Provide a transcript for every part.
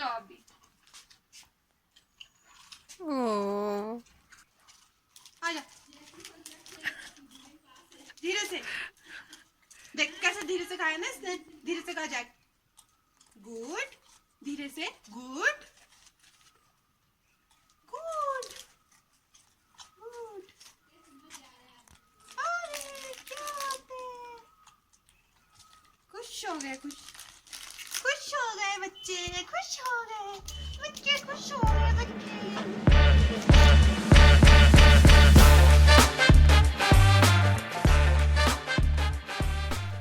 अभी। ओ आजा, धीरे से देख कैसे धीरे से खाया ना इसने। धीरे से खा जाए। गुड, धीरे से। Good good good. अरे क्या बात है, खुश हो गए। खुश खुश हो गए बच्चे, खुश हो गए बच्चे, खुश हो गए बच्चे।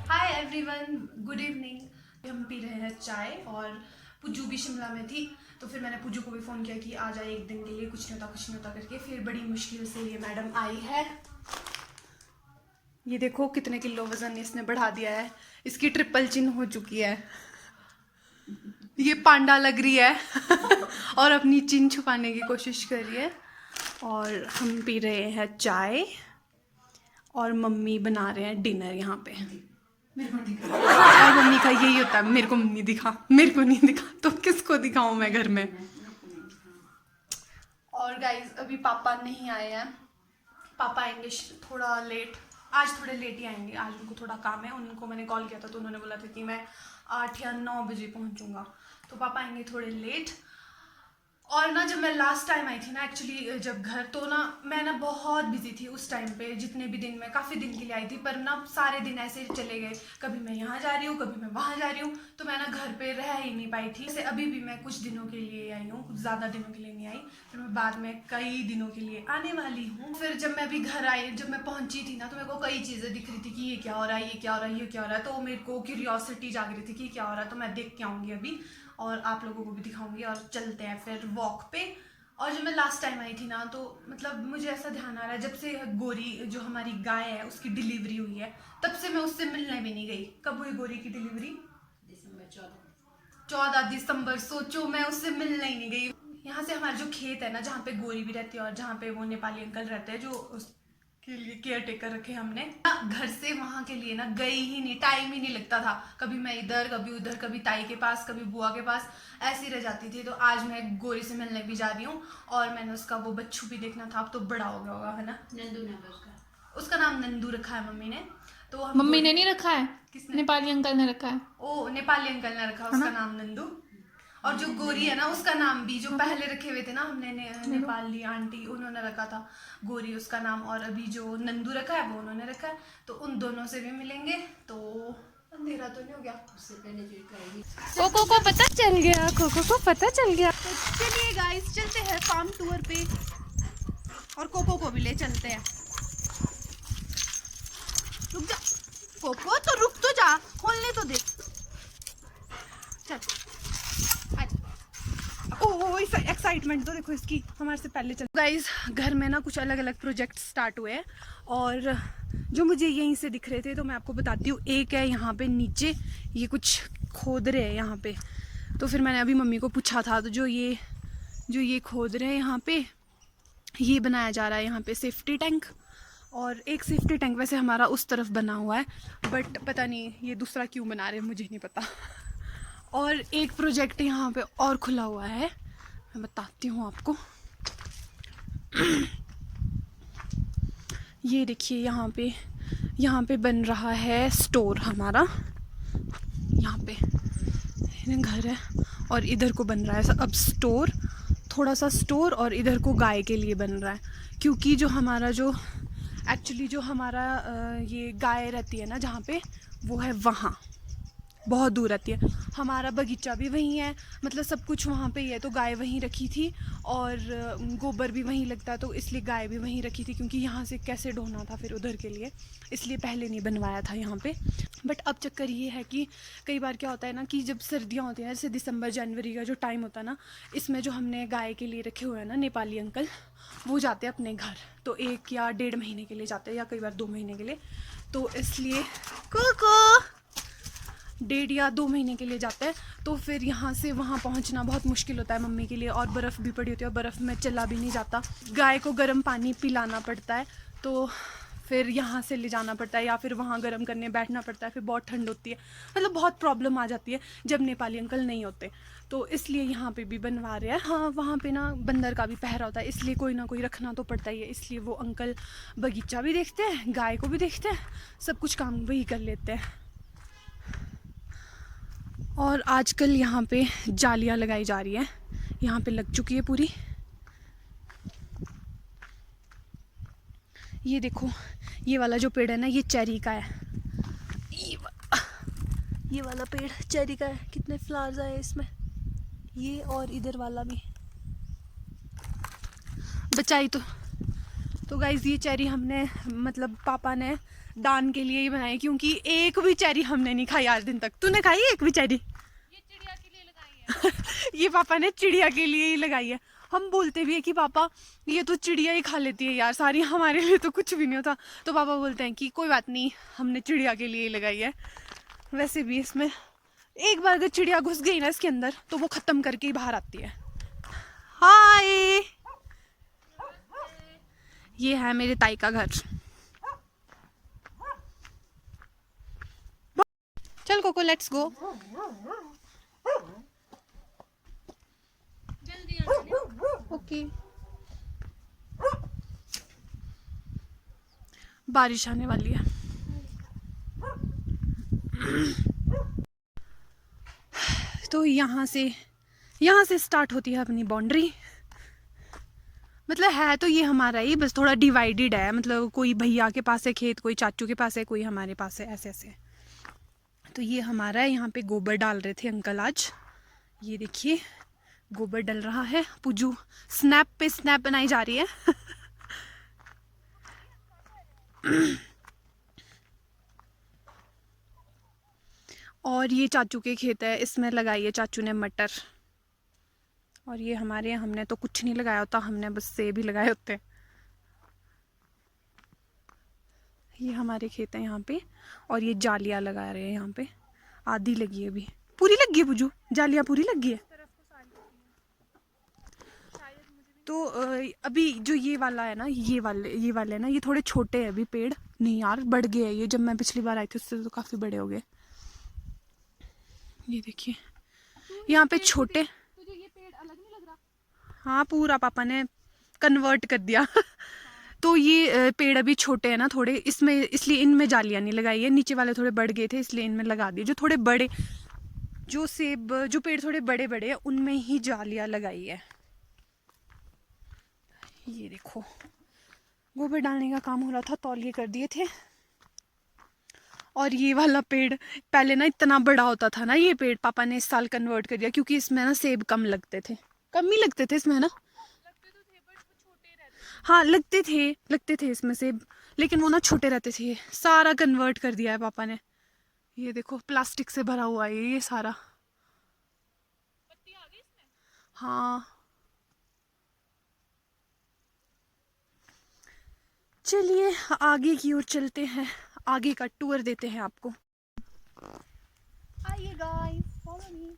Hi everyone, good evening. हम पी रहे हैं चाय और पुज्जू भी शिमला में थी, तो फिर मैंने पुज्जू को भी फ़ोन किया कि आ जाए एक दिन के लिए, कुछ नहीं होता करके। फिर बड़ी मुश्किल से ये मैडम आई है। ये देखो कितने किलो वज़न इसने बढ़ा दिया है। इसकी ट्रिपल चिन हो चुकी है। ये पांडा लग रही है और अपनी चिन छुपाने की कोशिश कर रही है। और हम पी रहे हैं चाय और मम्मी बना रहे हैं डिनर यहाँ पे। और मम्मी का यही होता है, मेरे को नहीं दिखा, मेरे को नहीं दिखा, तो किसको दिखाऊं मैं घर में। और गाइज अभी पापा नहीं आए हैं। पापा आएंगे थोड़ा लेट, आज थोड़े लेट ही आएंगे। आज उनको थोड़ा काम है। उनको मैंने कॉल किया था तो उन्होंने बोला था कि मैं 8 या 9 बजे पहुंचूंगा, तो पापा आएंगे थोड़े लेट। और ना जब मैं लास्ट टाइम आई थी ना, एक्चुअली जब घर, तो ना मैं ना बहुत बिजी थी उस टाइम पे। जितने भी दिन, मैं काफ़ी दिन के लिए आई थी, पर ना सारे दिन ऐसे चले गए। कभी मैं यहाँ जा रही हूँ, कभी मैं वहाँ जा रही हूँ, तो मैं ना घर पे रह ही नहीं पाई थी। जैसे अभी भी मैं कुछ दिनों के लिए आई हूँ, कुछ ज़्यादा दिनों के लिए नहीं आई। फिर मैं बाद में कई दिनों के लिए आने वाली हूँ। फिर जब मैं अभी घर आई, जब मैं पहुँची थी ना, तो मेरे को कई चीज़ें दिख रही थी कि ये क्या हो रहा है, ये क्या हो रहा है, ये क्या हो रहा है। तो मेरे को क्यूरियोसिटी जाग रही थी कि क्या हो रहा है। तो मैं देख के आऊँगी अभी और आप लोगों को भी दिखाऊंगी और चलते हैं फिर वॉक पे। और जब मैं लास्ट टाइम आई थी ना, तो मतलब मुझे ऐसा ध्यान आ रहा है, जब से गोरी जो हमारी गाय है उसकी डिलीवरी हुई है, तब से मैं उससे मिलने भी नहीं गई। कब हुई गोरी की डिलीवरी? दिसंबर 14 दिसंबर। सोचो, मैं उससे मिलने ही नहीं गई। यहाँ से हमारा जो खेत है ना, जहाँ पे गोरी भी रहती है और जहाँ पे वो नेपाली अंकल रहते हैं, जो उसके लिए केयर टेकर रखे हमने, घर से वहाँ के लिए ना गई ही नहीं, टाइम ही नहीं लगता था। कभी मैं इधर, कभी उधर, कभी ताई के पास, कभी बुआ के पास, ऐसी रह जाती थी। तो आज मैं गोरी से मिलने भी जा रही हूँ और मैंने उसका वो बच्चू भी देखना था। अब तो बड़ा हो गया होगा, है ना? नंदू नाम उसका नाम नंदू रखा है मम्मी ने। तो हम मम्मी ने नहीं रखा है, किसने? नेपाली अंकल ने रखा है। ओ, नेपाली अंकल ने रखा उसका नाम नंदू। और जो गोरी है ना, उसका नाम भी, जो पहले रखे हुए थे ना हमने नेपाली आंटी, उन्होंने रखा था गोरी उसका नाम। और अभी जो नंदू रखा है वो उन्होंने रखा है। तो उन दोनों से भी मिलेंगे। तो अंधेरा तो नहीं हो गया? उससे पहले कोको को पता चल गया, कोको को पता चल गया। तो चलिए गाइस, चलते हैं फार्म टूर पे और कोको को भी ले चलते हैं। रुक जा कोको, तो रुक तो जा, खोलने तो दे। चल ओ, एक्साइटमेंट तो देखो इसकी, हमारे से पहले चल। गाइस घर में ना कुछ अलग अलग प्रोजेक्ट स्टार्ट हुए हैं और जो मुझे यहीं से दिख रहे थे, तो मैं आपको बताती हूँ। एक है यहाँ पे नीचे, ये कुछ खोद रहे हैं यहाँ पे। तो फिर मैंने अभी मम्मी को पूछा था, तो जो ये खोद रहे हैं यहाँ पे, ये बनाया जा रहा है यहाँ पे सेफ्टी टैंक। और एक सेफ्टी टैंक वैसे हमारा उस तरफ बना हुआ है, बट पता नहीं ये दूसरा क्यों बना रहे हैं, मुझे नहीं पता। और एक प्रोजेक्ट यहाँ पे और खुला हुआ है, मैं बताती हूँ आपको। ये देखिए यहाँ पे बन रहा है स्टोर हमारा। यहाँ पे घर है और इधर को बन रहा है अब स्टोर, थोड़ा सा स्टोर, और इधर को गाय के लिए बन रहा है। क्योंकि जो हमारा ये गाय रहती है ना जहाँ पे, वो है वहाँ, बहुत दूर रहती है। हमारा बगीचा भी वहीं है, मतलब सब कुछ वहाँ पे ही है। तो गाय वहीं रखी थी और गोबर भी वहीं लगता है, तो इसलिए गाय भी वहीं रखी थी। क्योंकि यहाँ से कैसे ढोना था फिर उधर के लिए, इसलिए पहले नहीं बनवाया था यहाँ पे। बट अब चक्कर ये है कि कई बार क्या होता है ना, कि जब सर्दियाँ होती हैं, जैसे दिसंबर जनवरी का जो टाइम होता है ना, इसमें जो हमने गाय के लिए रखे हुए हैं ना नेपाली अंकल, वो जाते हैं अपने घर। तो 1 या 1.5 महीने के लिए जाते हैं, या कई बार 2 महीने के लिए। तो इसलिए कोको 1.5 या 2 महीने के लिए जाता है। तो फिर यहाँ से वहाँ पहुँचना बहुत मुश्किल होता है मम्मी के लिए, और बर्फ़ भी पड़ी होती है और बर्फ़ में चला भी नहीं जाता। गाय को गर्म पानी पिलाना पड़ता है, तो फिर यहाँ से ले जाना पड़ता है या फिर वहाँ गर्म करने बैठना पड़ता है, फिर बहुत ठंड होती है, मतलब बहुत प्रॉब्लम आ जाती है जब नेपाली अंकल नहीं होते। तो इसलिए यहाँ पे भी बनवा रहे हैं। हाँ, वहाँ पे ना बंदर का भी पहरा होता है, इसलिए कोई ना कोई रखना तो पड़ता ही है। इसलिए वो अंकल बगीचा भी देखते हैं, गाय को भी देखते हैं, सब कुछ काम वही कर लेते हैं। और आजकल यहाँ पे जालियाँ लगाई जा रही हैं, यहाँ पे लग चुकी है पूरी। ये देखो, ये वाला जो पेड़ है ना, ये चेरी का है। ये वाला पेड़ चेरी का है, कितने फ्लावर्स आए इसमें। ये और इधर वाला भी बचाई। तो गाइज ये चेरी हमने, मतलब पापा ने दान के लिए ही बनाई, क्योंकि एक भी चेरी हमने नहीं खाई आज दिन तक। तूने खाई एक भी चेरी? ये चिड़िया के लिए लगाई है। ये पापा ने चिड़िया के लिए ही लगाई है। हम बोलते भी है कि पापा ये तो चिड़िया ही खा लेती है यार सारी, हमारे लिए तो कुछ भी नहीं होता। तो पापा बोलते हैं कि कोई बात नहीं, हमने चिड़िया के लिए ही लगाई है। वैसे भी इसमें एक बार अगर चिड़िया घुस गई ना इसके अंदर, तो वो खत्म करके ही बाहर आती है। हाय, ये है मेरे ताई का घर। चल कोको, लेट्स गो। जल्दी आ। ओके। बारिश आने वाली है। तो यहाँ से स्टार्ट होती है अपनी बाउंड्री। मतलब है तो ये हमारा ही, बस थोड़ा डिवाइडेड है। मतलब कोई भैया के पास है खेत, कोई चाचू के पास है, कोई हमारे पास है, ऐसे ऐसे। तो ये हमारा है। यहाँ पे गोबर डाल रहे थे अंकल आज, ये देखिए गोबर डल रहा है। पुजू स्नैप पे स्नैप बनाई जा रही है। और ये चाचू के खेत है, इसमें लगाई है चाचू ने मटर। और ये हमारे, हमने तो कुछ नहीं लगाया होता, हमने बस सेब ही लगाए होते हैं। ये हमारे खेत है यहाँ पे। और ये जालियाँ लगा रहे हैं यहाँ पे, आधी लगी है, अभी पूरी लगी है पुजू, जालियाँ पूरी लगी है। तो अभी जो ये वाला है ना, ये वाले है ना, ये थोड़े छोटे हैं अभी पेड़। नहीं यार, बढ़ गए हैं ये, जब मैं पिछली बार आई थी उससे तो काफ़ी बड़े हो गए। ये देखिए यहाँ पे छोटे। तुझे ये पेड़ अलग नहीं लग रहा? हाँ, पूरा पापा ने कन्वर्ट कर दिया। तो ये पेड़ अभी छोटे हैं ना थोड़े, इसमें इसलिए इनमें जालियाँ नहीं लगाई है। नीचे वाले थोड़े बढ़ गए थे, इसलिए इनमें लगा दिए। जो थोड़े बड़े, जो पेड़ थोड़े बड़े बड़े हैं, उनमें ही जालियाँ लगाई है। ये देखो, गोबर डालने का काम हो रहा था, तौलिए कर दिए थे। और ये वाला पेड़ पहले ना इतना बड़ा होता था ना, ये पेड़ पापा ने इस साल कन्वर्ट कर दिया, क्योंकि इसमें ना सेब कम लगते थे, कम ही लगते थे इसमें ना। लगते तो थे बट वो छोटे रहते। हाँ, लगते थे इसमें सेब, लेकिन वो ना छोटे रहते थे। सारा कन्वर्ट कर दिया है पापा ने। ये देखो प्लास्टिक से भरा हुआ है ये सारा। पत्ती आ गई इसमें। हाँ, चलिए आगे की ओर चलते हैं, आगे का टूर देते हैं आपको। आइए गाइस, फॉलो मी।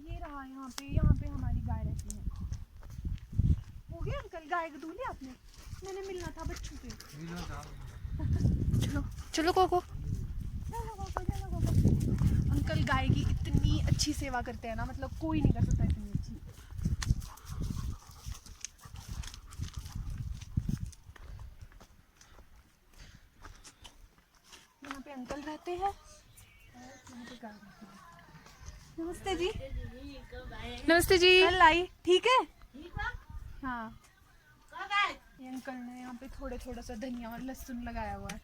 ये रहा, यहाँ पे हमारी गाय रहती है। हो गया अंकल, गाय को दूध लिया आपने? मैंने मिलना था बच्चों पे। चलो चलो कोको, अंकल गाय की इतनी अच्छी सेवा करते हैं ना, मतलब कोई नहीं कर सकता इतनी अच्छी। यहाँ पे अंकल रहते हैं। नमस्ते जी। नमस्ते जी। कल आई, ठीक है? हाँ, ये अंकल ने यहाँ पे थोड़ा सा धनिया और लहसुन लगाया हुआ है।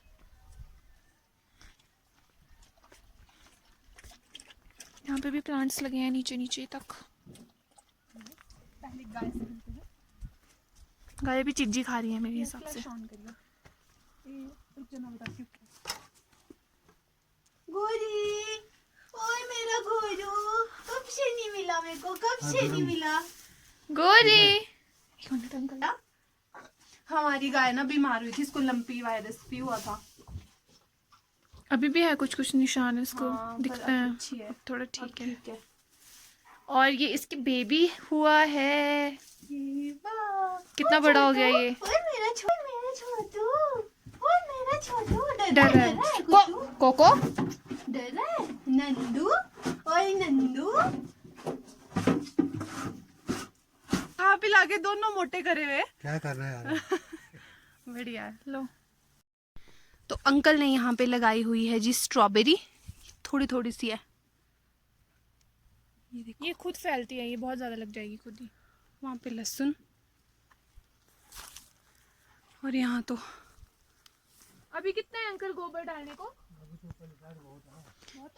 यहाँ पे भी प्लांट्स लगे हैं नीचे नीचे तक। पहले गाय से मिलते हैं। गाय भी चिज्जी खा रही है मेरे हिसाब से। गोरी, ओए मेरा गोरू, कब से नहीं मिला मेरे को, कब से नहीं मिला गोरी। अंकल? हमारी गाय ना बीमार हुई थी, इसको लंपी वायरस भी हुआ था। अभी भी है कुछ कुछ निशान इसको हाँ, दिखते पर अब हैं। अच्छी है, थोड़ा अब ठीक है। ठीक है। और ये इसकी बेबी हुआ है। कितना बड़ा हो गया ये। मेरा छोटू, ओए मेरा छोटू डर रहा है कोको। डर रहा है नंदू, ओए नंदू। हाँ पिला के दोनों मोटे करे हुए। क्या कर रहे हैं यार? बढ़िया है। लो। तो अंकल ने यहाँ पे लगाई हुई है जी स्ट्रॉबेरी, थोड़ी थोड़ी सी है। ये देखो ये खुद फैलती है, ये बहुत ज्यादा लग जाएगी खुद ही। वहाँ पे लहसुन, और यहाँ तो अभी कितना है अंकल गोबर डालने को?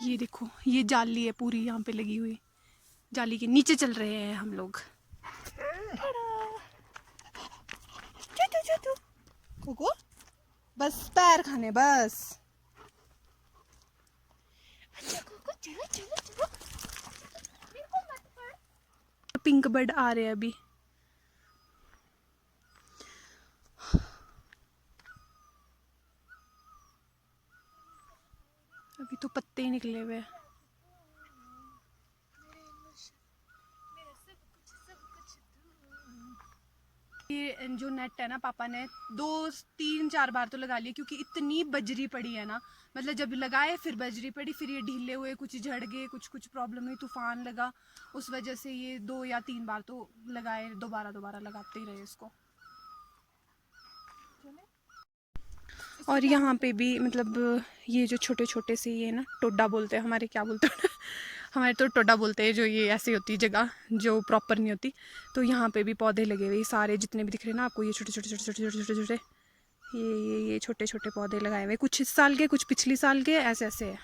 ये देखो ये जाली है पूरी यहाँ पे लगी हुई। जाली के नीचे चल रहे हैं हम लोग। कोको बस पैर खाने बस। पिंक बर्ड आ रहे हैं अभी। अभी तो पत्ते ही निकले हुए हैं। ये जो नेट है ना पापा ने 2-3-4 बार तो लगा लिया, क्योंकि इतनी बजरी पड़ी है ना। मतलब जब लगाए फिर बजरी पड़ी, फिर ये ढीले हुए, कुछ झड़ गए, कुछ प्रॉब्लम हुई, तूफान लगा, उस वजह से ये 2 या 3 बार तो लगाए, दोबारा लगाते ही रहे इसको। और यहाँ पे भी मतलब ये जो छोटे छोटे से ये ना टोडा बोलते हैं, हमारे क्या बोलते हैं हमारे तो टोडा बोलते हैं, जो ये ऐसी होती है जगह जो प्रॉपर नहीं होती। तो यहाँ पे भी पौधे लगे हुए सारे जितने भी दिख रहे हैं ना आपको, ये छोटे छोटे छोटे छोटे छोटे छोटे छोटे ये छोटे छोटे पौधे लगाए हुए, कुछ इस साल के कुछ पिछले साल के, ऐसे ऐसे है।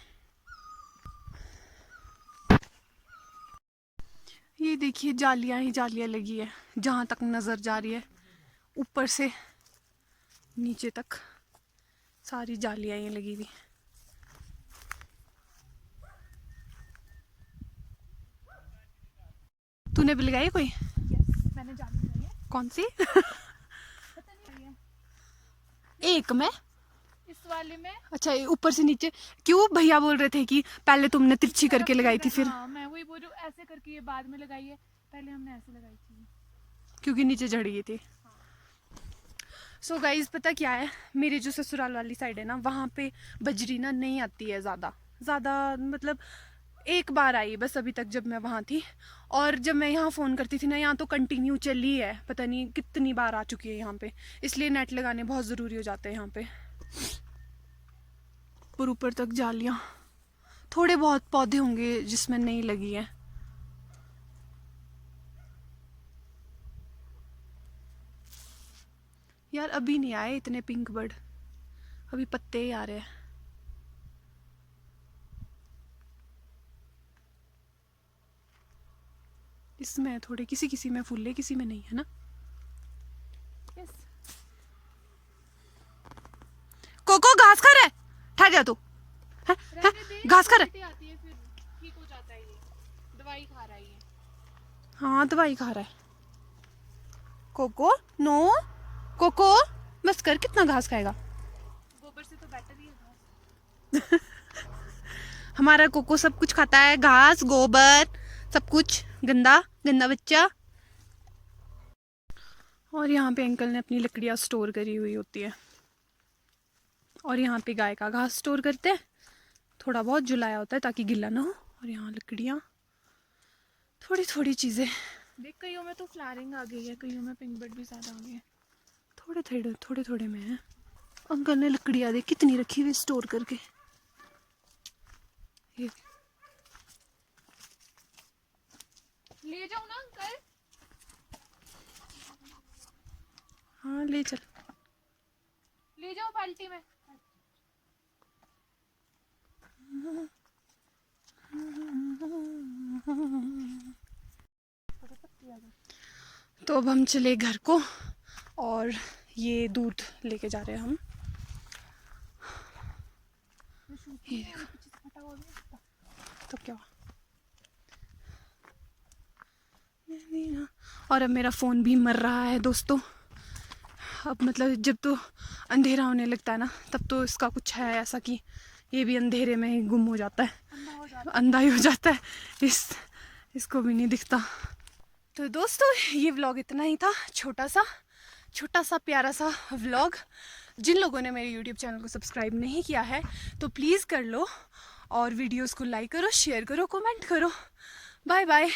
ये देखिए जालियाँ ही जालियाँ लगी है, जहाँ तक नज़र जा रही है ऊपर से नीचे तक सारी जालियाँ ही लगी हुई। तूने भी लगाई कोई? मैंने जाली लगाई है। कौन सी? पता नहीं है। एक में इस वाले में। अच्छा ऊपर से नीचे क्यों? भैया बोल रहे थे कि पहले तुमने तिरछी करके लगाई थी, फिर हाँ, मैं वही बोल रही हूँ, ऐसे करके ये बाद में लगाई है, पहले हमने ऐसे लगाई थी क्योंकि नीचे झड़ गई थी। सो गाइज पता क्या है, मेरे जो ससुराल वाली साइड है ना, वहाँ पे बजरी ना नहीं आती है ज़्यादा मतलब एक बार आई बस अभी तक जब मैं वहाँ थी। और जब मैं यहाँ फ़ोन करती थी ना, यहाँ तो कंटिन्यू चली है, पता नहीं कितनी बार आ चुकी है यहाँ पे। इसलिए नेट लगाने बहुत ज़रूरी हो जाते हैं यहाँ पे। पर ऊपर तक जालियाँ, थोड़े बहुत पौधे होंगे जिसमें नहीं लगी है। यार अभी नहीं आए इतने पिंक बर्ड, अभी पत्ते ही आ रहे हैं। इसमें थोड़े किसी किसी में फूले, किसी में नहीं, है ना? यस। कोको घास खा रहा है, ठहर जा तू। घास खा रहा है। आती है फिर ठीक हो जाता है, ये दवाई खा रहा है ये। हाँ दवाई खा रहा है। कोको नो, कोको बस कर, कितना घास खाएगा? गोबर से तो बेटर ही है घास। हमारा कोको सब कुछ खाता है, घास गोबर सब कुछ। गंदा गंदा बच्चा। और यहाँ पे अंकल ने अपनी लकड़ियाँ स्टोर करी हुई होती है, और यहाँ पे गाय का घास स्टोर करते हैं, थोड़ा बहुत जुलाया होता है ताकि गिला ना हो। और यहाँ लकड़ियाँ, थोड़ी थोड़ी चीज़ें। देख कईयों में तो फ्लावरिंग आ गई है, कईयों में पिंक बर्ड भी ज़्यादा आ गए हैं। थोड़े थोड़े में है। अंकल ने लकड़ियाँ देख कितनी रखी हुई स्टोर करके। ये ले जाओ ना अंकल। हाँ ले चल। ले जाओ बाल्टी में। तो अब हम चले घर को, और ये दूध लेके जा रहे हैं हम। ये देखो तो क्या। और अब मेरा फ़ोन भी मर रहा है दोस्तों। अब मतलब जब तो अंधेरा होने लगता है ना, तब तो इसका कुछ है ऐसा कि ये भी अंधेरे में ही गुम हो जाता है, अंधा ही हो जाता है। इसको भी नहीं दिखता। तो दोस्तों ये व्लॉग इतना ही था, छोटा सा प्यारा सा व्लॉग। जिन लोगों ने मेरे YouTube चैनल को सब्सक्राइब नहीं किया है तो प्लीज़ कर लो, और वीडियोस को लाइक करो, शेयर करो, कमेंट करो। Bye bye.